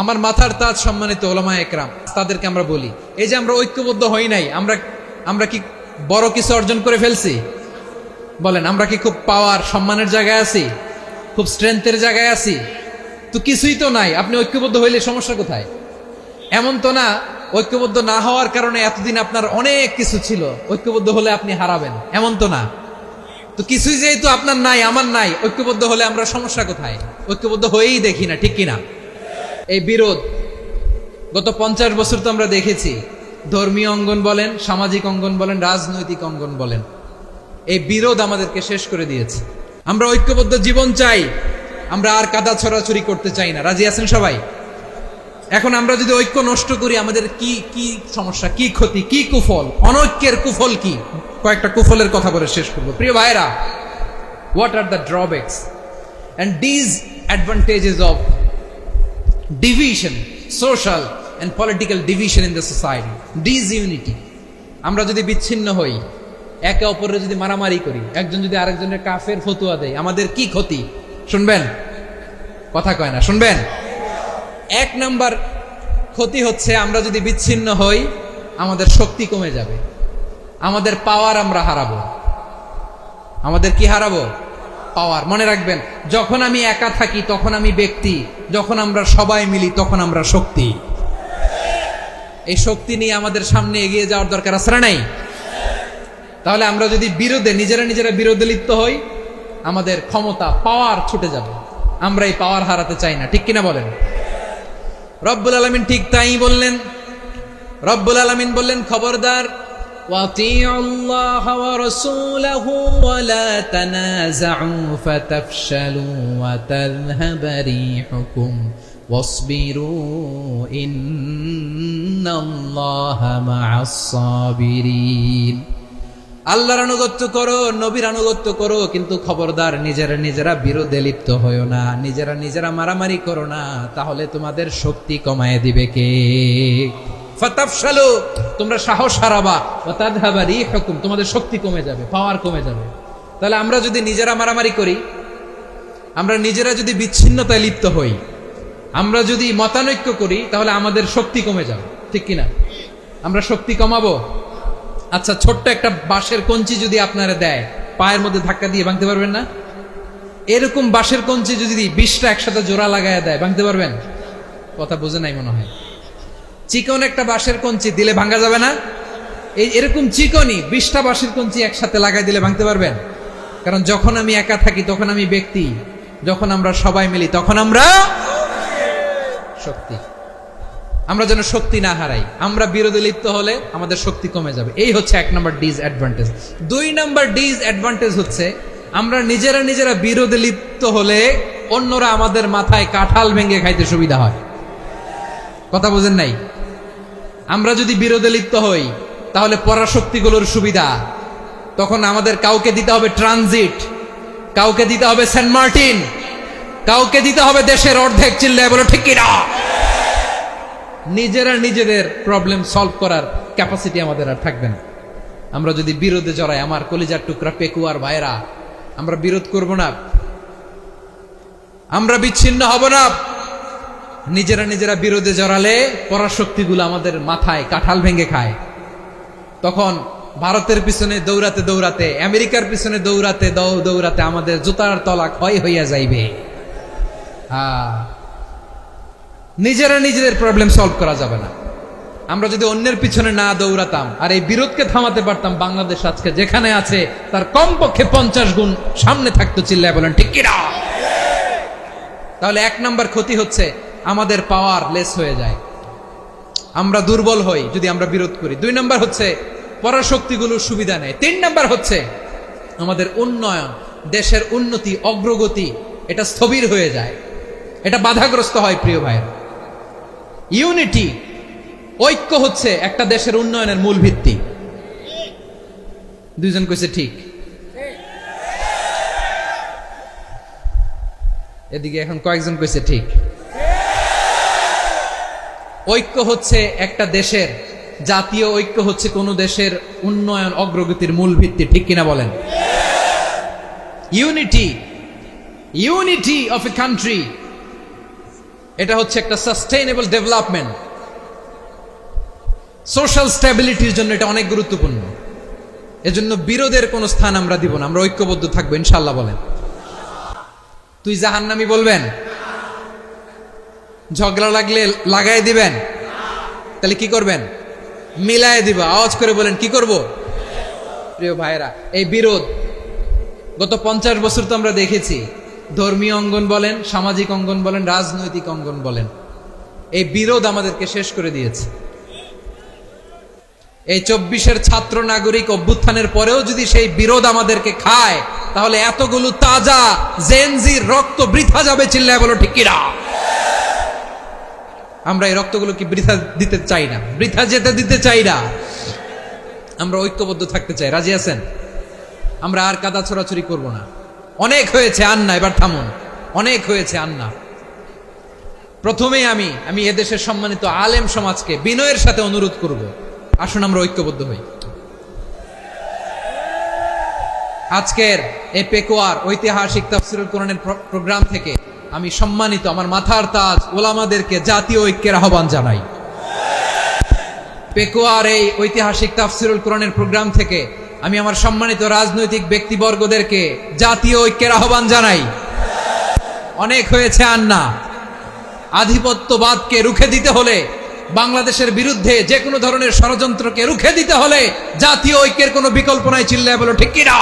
আমার মাথার তাজ সম্মানিত ওলামায়ে একরাম, তাদেরকে আমরা বলি, এই যে আমরা ঐক্যবদ্ধ হই নাই, আমরা কি বড় কিছু অর্জন করে ফেলছি? বলেন, আমরা কি খুব পাওয়ার সম্মানের জায়গায় আছি? খুব স্ট্রেংথের জায়গায় আছি? তো কিছুই তো নাই। আপনি ঐক্যবদ্ধ হইলে সমস্যা কোথায়? এমন তো না ঐক্যবদ্ধ না হওয়ার কারণে এতদিন আপনার অনেক কিছু ছিল, ঐক্যবদ্ধ হলে আপনি হারাবেন, এমন তো না। তো কিছুই যেহেতু আপনার নাই, আমার নাই, ঐক্যবদ্ধ হলে আমরা সমস্যা কোথায়? ঐক্যবদ্ধ হয়েই দেখি না, ঠিক কিনা? এই বিরোধ গত 50 বছর তো আমরা দেখেছি। ধর্মীয় অঙ্গন বলেন, সামাজিক অঙ্গন বলেন, রাজনৈতিক অঙ্গন বলেন, এই বিরোধ আমাদেরকে শেষ করে দিয়েছে। আমরা ঐক্যবদ্ধ জীবন চাই, আমরা আর কাদা ছড়াছড়ি করতে চাই না। রাজি আছেন সবাই? এখন আমরা যদি ঐক্য নষ্ট করি, আমাদের কি কি সমস্যা, কি ক্ষতি, কি কুফল? অনৈক্যের কুফল কি? কয়েকটা কুফলের কথা বলে শেষ করবো। প্রিয় ভাইরা, what are the drawbacks and disadvantages of division, social and political division in the society, disunity? আমরা যদি বিচ্ছিন্ন হই, একে অপরের যদি মারামারি করি, একজন যদি আরেকজনের কাফের ফতোয়া দেয়, আমাদের কি ক্ষতি? শুনবেন? কথা কয় না, শুনবেন? এক নাম্বার ক্ষতি হচ্ছে, আমরা যদি বিচ্ছিন্ন হই, আমাদের শক্তি কমে যাবে, আমাদের পাওয়ার আমরা হারাবো। আমাদের কি হারাবো? পাওয়ার। মনে রাখবেন, যখন আমি একা থাকি তখন আমি ব্যক্তি, যখন আমরা সবাই মিলি তখন আমরা শক্তি। এই শক্তি নিয়ে আমাদের সামনে এগিয়ে যাওয়ার দরকার আছে না নাই? তাহলে আমরা যদি নিজেরা বিরোধে লিপ্ত হই, আমাদের ক্ষমতা, পাওয়ার ছুটে যাবে। আমরা এই পাওয়ার হারাতে চাই না, ঠিক কিনা বলেন? রব্বুল আলামিন ঠিক তাই বললেন। রব্বুল আলামিন বললেন, খবরদার, وَأَطِيعُوا اللَّهَ وَرَسُولَهُ وَلَا تَنَازَعُوا فَتَفْشَلُوا وَتَذْهَبَ رِيحُكُمْ وَاصْبِرُوا إِنَّ اللَّهَ مَعَ الصَّابِرِينَ। আল্লাহর আনুগত্য করো, নবীর আনুগত্য করো, কিন্তু খবরদার নিজেরা বিরোধে লিপ্ত হয়ো না, নিজেরা মারামারি করো না, তাহলে তোমাদের শক্তি কমায় দিবে কে? ফাতাফশালু, তোমরা সাহস হারাবা, ওয়া তাযহাবা রিহুকুম, তোমাদের শক্তি কমে যাবে, পাওয়ার কমে যাবে। তাহলে আমরা যদি নিজেরা মারামারি করি, আমরা নিজেরা যদি বিচ্ছিন্নতায় লিপ্ত হই, আমরা যদি মতানৈক্য করি, তাহলে আমাদের শক্তি কমে যাবে, ঠিক কিনা? আমরা শক্তি কমাবো। আচ্ছা, ছোট্ট একটা বাঁশের কঞ্চি যদি আপনারা দেয়, পায়ের মধ্যে ধাক্কা দিয়ে ভাঙতে পারবেন না? এরকম বাঁশের কঞ্চি যদি 20টা একসাথে জোড়া লাগায় দেয়, ভাঙতে পারবেন? কথা বুঝে নাই মনে হয়। চিকন একটা বাঁশের কঞ্চি দিলে ভাঙা যাবে না? এরকম চিকনই 20টা বাঁশের কঞ্চি একসাথে লাগাই দিলে ভাঙতে পারবেন? কারণ যখন আমি একা থাকি তখন আমি ব্যক্তি, যখন আমরা সবাই মিলি তখন আমরা শক্তি। আমরা যেন শক্তি না হারাই। আমরা বিরোধে লিপ্ত হলে আমাদের শক্তি কমে যাবে। এই হচ্ছে 1 নম্বর ডিসঅ্যাডভান্টেজ। 2 নম্বর ডিসঅ্যাডভান্টেজ হচ্ছে, আমরা নিজেরা বিরোধে লিপ্ত হলে অন্যরা আমাদের মাথায় কাঁঠাল ভেঙে খাইতে সুবিধা হয়। কথা বুঝেন নাই? আমরা যদি বিরোধে লিপ্ত হই, তাহলে পরাশক্তিগুলোর সুবিধা, তখন আমাদের কাউকে দিতে হবে ট্রানজিট, কাউকে দিতে হবে সেন্ট মার্টিন, কাউকে দিতে হবে দেশের অর্ধেক। চিল্লায় বলো ঠিক কিনা? নিজেদের প্রবলেম সলভ করার ক্যাপাসিটি আমাদের আর থাকবে না। আমরা যদি বিরোধে জড়াই, আমার কলিজার টুকরা পেকুয়ার ভাইরা, আমরা বিরোধ করব না, আমরা বিচ্ছিন্ন হব না। নিজেরা বিরোধে জড়ালে পরাশক্তিগুলো আমাদের মাথায় কাঁঠাল ভেঙে খায়। তখন ভারতের পিছনে দৌড়াতে, আমেরিকার পিছনে দৌড়াতে আমাদের জুতার তলা ক্ষয় হইয়া যাইবে। নিজেদের প্রবলেম সলভ করা যাবে না। আমরা যদি অন্যের পিছনে না দৌড়াতাম আর এই বিরোধকে থামাতে পারতাম, বাংলাদেশ আজকে যেখানে আছে তার কমপক্ষে 50 গুণ সামনে থাকতো। চিল্লায় বলেন ঠিক কিনা? তাহলে 1 নম্বর ক্ষতি হচ্ছে, আমাদের পাওয়ার লেস হয়ে যায়, আমরা দুর্বল হই যদি আমরা বিরোধ করি। 2 নম্বর হচ্ছে, পরাশক্তিগুলোর সুবিধা নেয়। 3 নম্বর হচ্ছে, আমাদের উন্নয়ন, দেশের উন্নতি, অগ্রগতি, এটা স্থবির হয়ে যায়, এটা বাধাগ্রস্ত হয়। প্রিয় ভাইয়েরা, ইউনিটি, ঐক্য হচ্ছে একটা দেশের উন্নয়নের মূল ভিত্তি। 2 জন কইছে ঠিক। এদিকে এখন কয়েকজন কইছে ঠিক। ঐক্য হচ্ছে একটা দেশের, জাতীয় ঐক্য হচ্ছে কোন দেশের উন্নয়ন, অগ্রগতির মূল ভিত্তি, ঠিক কিনা বলেন? ইউনিটি অফ এ কান্ট্রি এটা হচ্ছে একটা সাস্টেইনেবল ডেভেলপমেন্ট, সোশ্যাল স্ট্যাবিলিটির জন্য এটা অনেক গুরুত্বপূর্ণ। এজন্য বিরোধের কোনো স্থান আমরা দিব না, আমরা ঐক্যবদ্ধ থাকবো ইনশাআল্লাহ। বলেন তুই জাহান্নামী বলবেন? ঝগড়া লাগলে লাগাই দিবেন? তাহলে কি করবেন? মিলায় দিবা। আওয়াজ করে বলেন কি করব? প্রিয় ভাইরা, এই বিরোধ গত 50 বছর তো আমরা দেখেছি, ধর্মীয় অঙ্গন বলেন, সামাজিক অঙ্গন বলেন, রাজনৈতিক অঙ্গন বলেন, এই বিরোধ আমাদেরকে শেষ করে দিয়েছে। এই 24-এর ছাত্র নাগরিক অভ্যুত্থানের পরেও যদি সেই বিরোধ আমাদেরকে খায়, তাহলে এতগুলো তাজা জেনজির রক্ত বৃথা যাবে। চিল্লায় বলো ঠিক কিনা? আমরা এই রক্তগুলো কি বৃথা দিতে চাই না, বৃথা যেতে দিতে চাই না। আমরা ঐক্যবদ্ধ থাকতে চাই। রাজি আছেন? আমরা আর কাদা ছোড়াছুরি করব না। অনেক হয়েছে, আন্না এবার থামুন। অনেক হয়েছে, আন্না। প্রথমেই আমি এদেশের সম্মানিত আলেম সমাজকে বিনয়ের সাথে অনুরোধ করব, আসুন আমরা ঐক্যবদ্ধ হই। আজকের এই পেকুয়ার ঐতিহাসিক তাফসীরুল কোরআনের প্রোগ্রাম থেকে আমি সম্মানিত আমার মাথার তাজ ওলামাদেরকে জাতীয় ঐক্যের আহ্বান জানাই। পেকুয়ার এই ঐতিহাসিক তাফসীরুল কোরআনের প্রোগ্রাম থেকে আমি আমার সম্মানিত রাজনৈতিক ব্যক্তিবর্গদেরকে জাতীয় ঐক্যের আহ্বান জানাই। অনেক হয়েছে আন্না। আধিপত্যবাদকে রুখে দিতে হলে, বাংলাদেশের বিরুদ্ধে যে কোনো ধরনের ষড়যন্ত্রকে রুখে দিতে হলে জাতীয় ঐক্যের কোনো বিকল্প নাই। চিল্লায় বলো ঠিক কিনা?